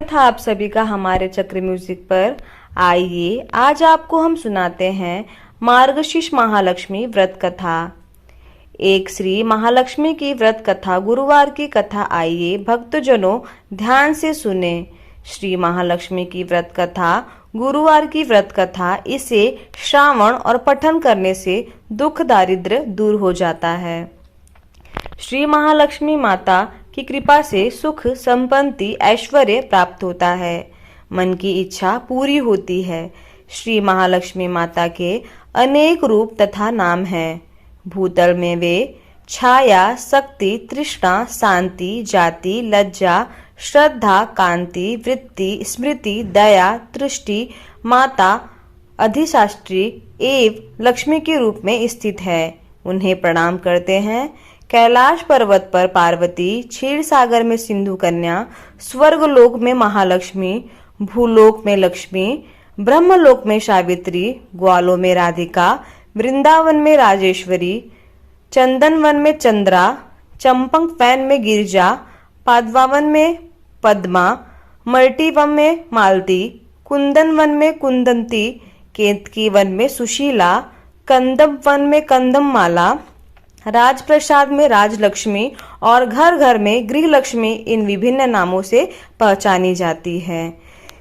था आप सभी का हमारे चक्र म्यूजिक पर। आइए आज आपको हम सुनाते हैं मार्गशीर्ष महालक्ष्मी व्रत कथा। एक श्री महालक्ष्मी की व्रत कथा, गुरुवार की कथा। आइए भक्तजनों ध्यान से सुने। श्री महालक्ष्मी की व्रत कथा, गुरुवार की व्रत कथा। इसे श्रावण और पठन करने से दुख दारिद्र्य दूर हो जाता है। श्री महालक्ष्मी माता की कृपा से सुख संपत्ति ऐश्वर्य प्राप्त होता है, मन की इच्छा पूरी होती है। श्री महालक्ष्मी माता के अनेक रूप तथा नाम हैं। भूतल में वे छाया, शक्ति, तृष्णा, शांति, जाति, लज्जा, श्रद्धा, कांति, वृत्ति, स्मृति, दया, दृष्टि, माता, अधिशास्त्री एवं लक्ष्मी के रूप में स्थित है। उन्हें प्रणाम करते हैं। कैलाश पर्वत पर पार्वती, क्षीर सागर में सिंधु कन्या, स्वर्गलोक में महालक्ष्मी, भूलोक में लक्ष्मी, ब्रह्मलोक में सावित्री, ग्वालों में राधिका, वृंदावन में राजेश्वरी, चंदनवन में चंद्रा, चंपक वैन में गिरिजा, पादवावन में पद्मा, मल्टीवन में मालती, कुंदन वन में कुंदंती, केतकी वन में सुशीला, कंदम वन में कंदममाला, राजप्रसाद में राजलक्ष्मी और घर घर में गृहलक्ष्मी इन विभिन्न नामों से पहचानी जाती है।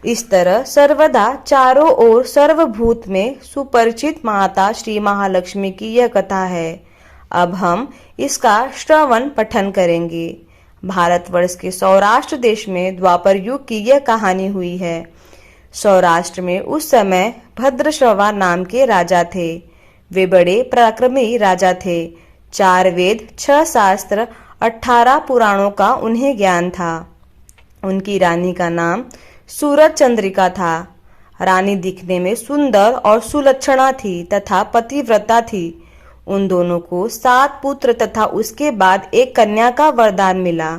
इस तरह सर्वदा चारों ओर सर्वभूत में सुपरिचित माता श्री महालक्ष्मी की यह कथा है। अब हम इसका श्रवण पठन करेंगे। भारतवर्ष के सौराष्ट्र देश में द्वापर युग की यह कहानी हुई है। सौराष्ट्र में उस समय भद्रश्रवा नाम के राजा थे। वे बड़े पराक्रमी राजा थे। 4 वेद, 6 शास्त्र, 18 पुराणों का उन्हें ज्ञान था। उनकी रानी का नाम सूरज चंद्रिका था। रानी दिखने में सुंदर और सुलक्षणा थी तथा पतिव्रता थी। उन दोनों को 7 पुत्र तथा उसके बाद एक कन्या का वरदान मिला।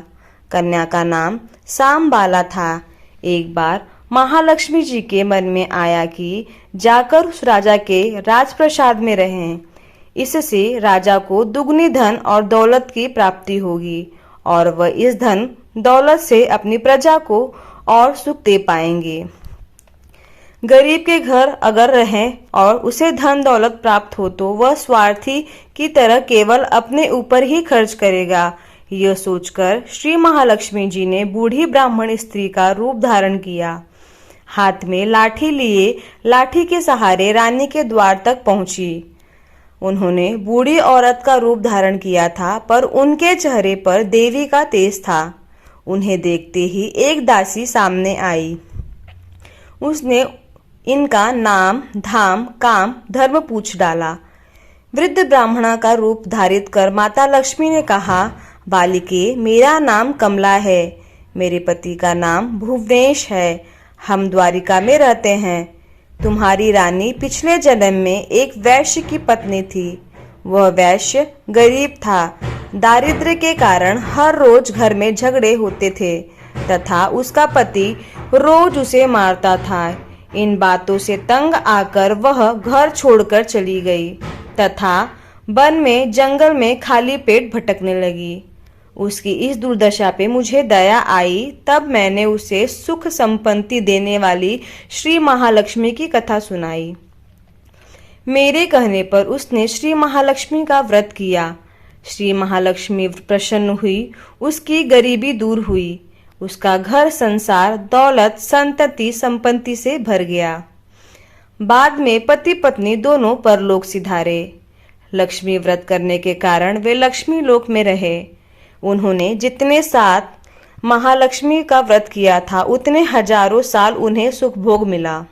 कन्या का नाम सामबाला था। एक बार महालक्ष्मी जी के मन में आया कि जाकर उस राजा के राजप्रसाद में रहें। इससे राजा को दुगनी धन और दौलत की प्राप्ति होगी और वह इस धन दौलत से अपनी प्रजा को और सुख दे पाएंगे। गरीब के घर अगर रहें और उसे धन दौलत प्राप्त हो तो वह स्वार्थी की तरह केवल अपने ऊपर ही खर्च करेगा। यह सोचकर श्री महालक्ष्मी जी ने बूढ़ी ब्राह्मण स्त्री का रूप धारण किया। हाथ में लाठी लिए लाठी के सहारे रानी के द्वार तक पहुंची। उन्होंने बूढ़ी औरत का रूप धारण किया था, पर उनके चेहरे पर देवी का तेज था। उन्हें देखते ही एक दासी सामने आई। उसने इनका नाम, धाम, काम, धर्म पूछ डाला। वृद्ध ब्राह्मणा का रूप धारित कर माता लक्ष्मी ने कहा, बालिके, मेरा नाम कमला है। मेरे पति का नाम भुवनेश है। हम द्वारिका में रहते हैं। तुम्हारी रानी पिछले जन्म में एक वैश्य की पत्नी थी। वह वैश्य गरीब था। दारिद्र्य के कारण हर रोज घर में झगड़े होते थे तथा उसका पति रोज उसे मारता था। इन बातों से तंग आकर वह घर छोड़कर चली गई तथा वन में, जंगल में खाली पेट भटकने लगी। उसकी इस दुर्दशा पे मुझे दया आई। तब मैंने उसे सुख संपत्ति देने वाली श्री महालक्ष्मी की कथा सुनाई। मेरे कहने पर उसने श्री महालक्ष्मी का व्रत किया। श्री महालक्ष्मी प्रसन्न हुई। उसकी गरीबी दूर हुई। उसका घर संसार दौलत संतति संपत्ति से भर गया। बाद में पति पत्नी दोनों परलोक सिधारे। लक्ष्मी व्रत करने के कारण वे लक्ष्मी लोक में रहे। उन्होंने जितने साथ महालक्ष्मी का व्रत किया था उतने हजारों साल उन्हें सुख भोग मिला।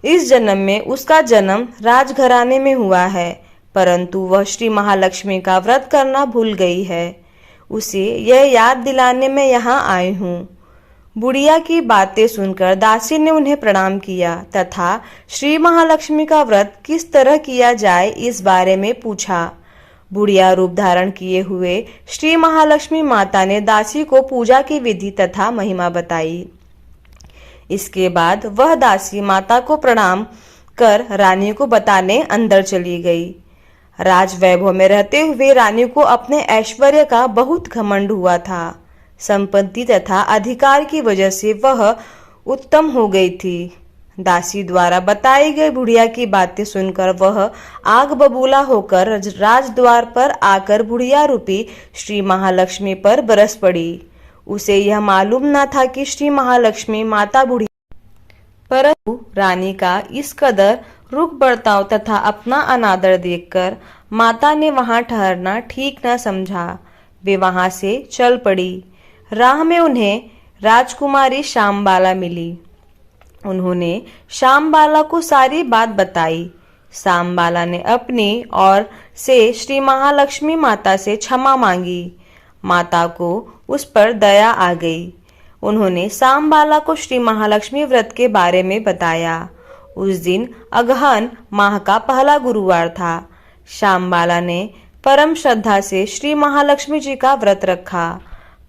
इस जन्म में उसका जन्म राजघराने में हुआ है, परंतु वह श्री महालक्ष्मी का व्रत करना भूल गई है। उसे यह याद दिलाने में यहाँ आई हूँ। बुढ़िया की बातें सुनकर दासी ने उन्हें प्रणाम किया तथा श्री महालक्ष्मी का व्रत किस तरह किया जाए इस बारे में पूछा। बुढ़िया रूप धारण किए हुए श्री महालक्ष्मी माता ने दासी को पूजा की विधि तथा महिमा बताई। इसके बाद वह दासी माता को प्रणाम कर रानी को बताने अंदर चली गई। राज वैभव में रहते हुए रानी को अपने ऐश्वर्य का बहुत घमंड हुआ था। संपत्ति तथा अधिकार की वजह से वह उत्तम हो गई थी। दासी द्वारा बताई गई बुढ़िया की बातें सुनकर वह आग बबूला होकर राजद्वार पर आकर बुढ़िया रूपी श्री महालक्ष्मी पर बरस पड़ी। उसे यह मालूम न था कि श्री महालक्ष्मी माता बुढ़िया, परंतु रानी का इस कदर रुख बर्ताव तथा अपना अनादर देखकर माता ने वहां ठहरना ठीक न समझा। वे वहां से चल पड़ी। राह में उन्हें राजकुमारी श्यामबाला मिली। उन्होंने श्यामबाला को सारी बात बताई। श्यामबाला ने अपनी ओर से श्री महालक्ष्मी माता से क्षमा मांगी। माता को उस पर दया आ गई। उन्होंने श्यामबाला को श्री महालक्ष्मी व्रत के बारे में बताया। उस दिन अगहन माह का पहला गुरुवार था। श्यामबाला ने परम श्रद्धा से श्री महालक्ष्मी जी का व्रत रखा।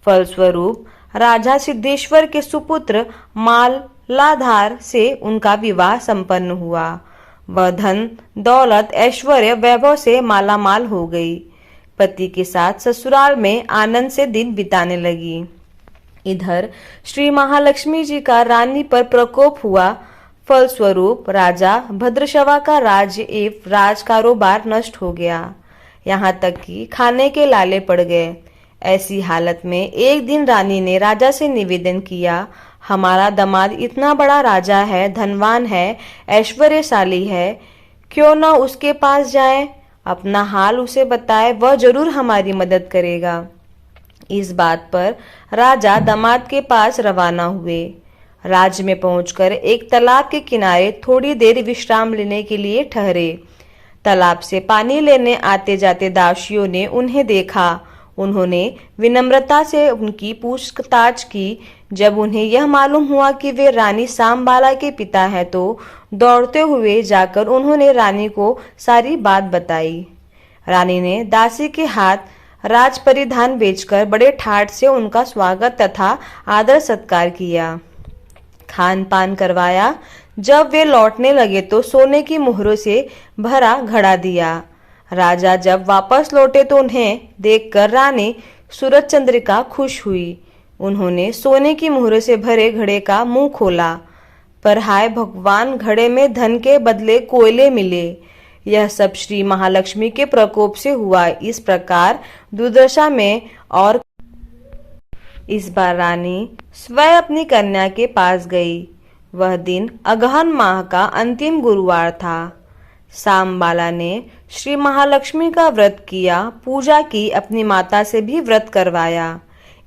फलस्वरूप राजा सिद्धेश्वर के सुपुत्र मालाधार से उनका विवाह संपन्न हुआ। वह धन दौलत ऐश्वर्य वैभव से मालामाल हो गई। पति के साथ ससुराल में आनंद से दिन बिताने लगी। इधर श्री महालक्ष्मी जी का रानी पर प्रकोप हुआ। फलस्वरूप राजा भद्रशवा का राज्य एवं राज कारोबार नष्ट हो गया। यहाँ तक कि खाने के लाले पड़ गए। ऐसी हालत में एक दिन रानी ने राजा से निवेदन किया, हमारा दामाद इतना बड़ा राजा है, धनवान है, ऐश्वर्यशाली है, क्यों न उसके पास जाएं? अपना हाल उसे बताए, वह जरूर हमारी मदद करेगा। इस बात पर राजा दामाद के पास रवाना हुए। राज्य में पहुंचकर एक तालाब के किनारे थोड़ी देर विश्राम लेने के लिए ठहरे। तालाब से पानी लेने आते जाते दासियों ने उन्हें देखा। उन्होंने विनम्रता से उनकी पूछताछ की। जब उन्हें यह मालूम हुआ कि वे रानी श्यामबाला के पिता हैं, तो दौड़ते हुए जाकर उन्होंने रानी को सारी बात बताई। रानी ने दासी के हाथ राज परिधान बेचकर बड़े ठाट से उनका स्वागत तथा आदर सत्कार किया, खान पान करवाया। जब वे लौटने लगे तो सोने की मुहरों से भरा घड़ा दिया। राजा जब वापस लौटे तो उन्हें देखकर रानी सूरज चंद्रिका खुश हुई। उन्होंने सोने की मुहरों से भरे घड़े का मुंह खोला, पर हाय भगवान, घड़े में धन के बदले कोयले मिले। यह सब श्री महालक्ष्मी के प्रकोप से हुआ। इस प्रकार दुर्दशा में और इस बार रानी स्वयं अपनी कन्या के पास गई। वह दिन अगहन माह का अंतिम गुरुवार था। श्यामबाला ने श्री महालक्ष्मी का व्रत किया, पूजा की, अपनी माता से भी व्रत करवाया।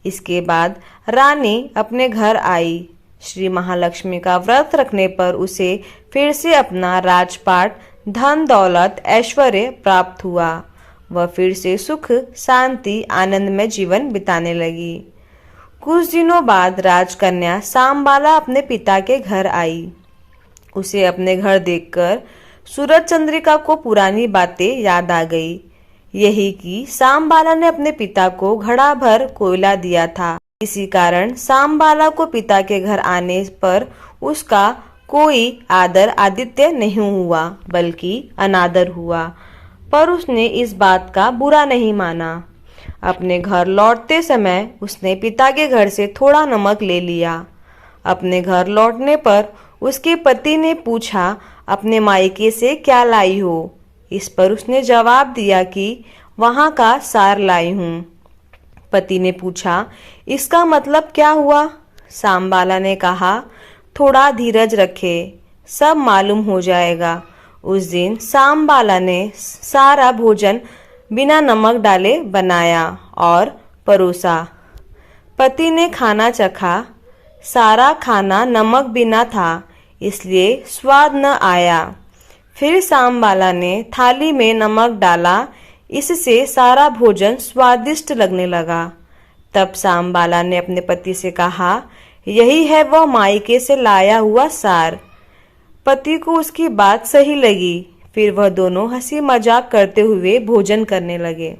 इसके बाद रानी अपने घर आई। श्री महालक्ष्मी का व्रत रखने पर उसे फिर से अपना राजपाट, धन दौलत, ऐश्वर्य प्राप्त हुआ। वह फिर से सुख शांति आनंद में जीवन बिताने लगी। कुछ दिनों बाद राजकन्या श्यामबाला अपने पिता के घर आई। उसे अपने घर देखकर सूरज चंद्रिका को पुरानी बातें याद आ गई। यही कि श्यामबाला ने अपने पिता को घड़ा भर कोयला दिया था। इसी कारण श्यामबाला को पिता के घर आने पर उसका कोई आदर आदित्य नहीं हुआ, बल्कि अनादर हुआ। पर उसने इस बात का बुरा नहीं माना। अपने घर लौटते समय उसने पिता के घर से थोड़ा नमक ले लिया। अपने घर लौटने पर उसके पति ने पूछा, अपने मायके से क्या लाई हो? इस पर उसने जवाब दिया कि वहां का सार लाई हूँ। पति ने पूछा, इसका मतलब क्या हुआ? श्यामबाला ने कहा, थोड़ा धीरज रखे, सब मालूम हो जाएगा। उस दिन श्यामबाला ने सारा भोजन बिना नमक डाले बनाया और परोसा। पति ने खाना चखा। सारा खाना नमक बिना था, इसलिए स्वाद न आया। फिर श्यामबाला ने थाली में नमक डाला, इससे सारा भोजन स्वादिष्ट लगने लगा। तब श्यामबाला ने अपने पति से कहा, यही है वह मायके से लाया हुआ सार। पति को उसकी बात सही लगी। फिर वह दोनों हंसी मजाक करते हुए भोजन करने लगे।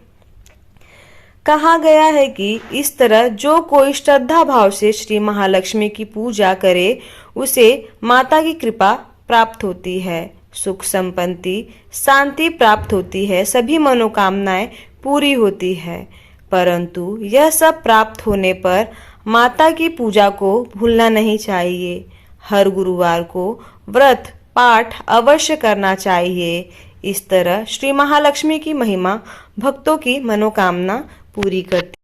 कहा गया है कि इस तरह जो कोई श्रद्धा भाव से श्री महालक्ष्मी की पूजा करे, उसे माता की कृपा प्राप्त होती है, सुख संपत्ति शांति प्राप्त होती है, सभी मनोकामनाएं पूरी होती है। परंतु यह सब प्राप्त होने पर माता की पूजा को भूलना नहीं चाहिए। हर गुरुवार को व्रत पाठ अवश्य करना चाहिए। इस तरह श्री महालक्ष्मी की महिमा भक्तों की मनोकामना पूरी करती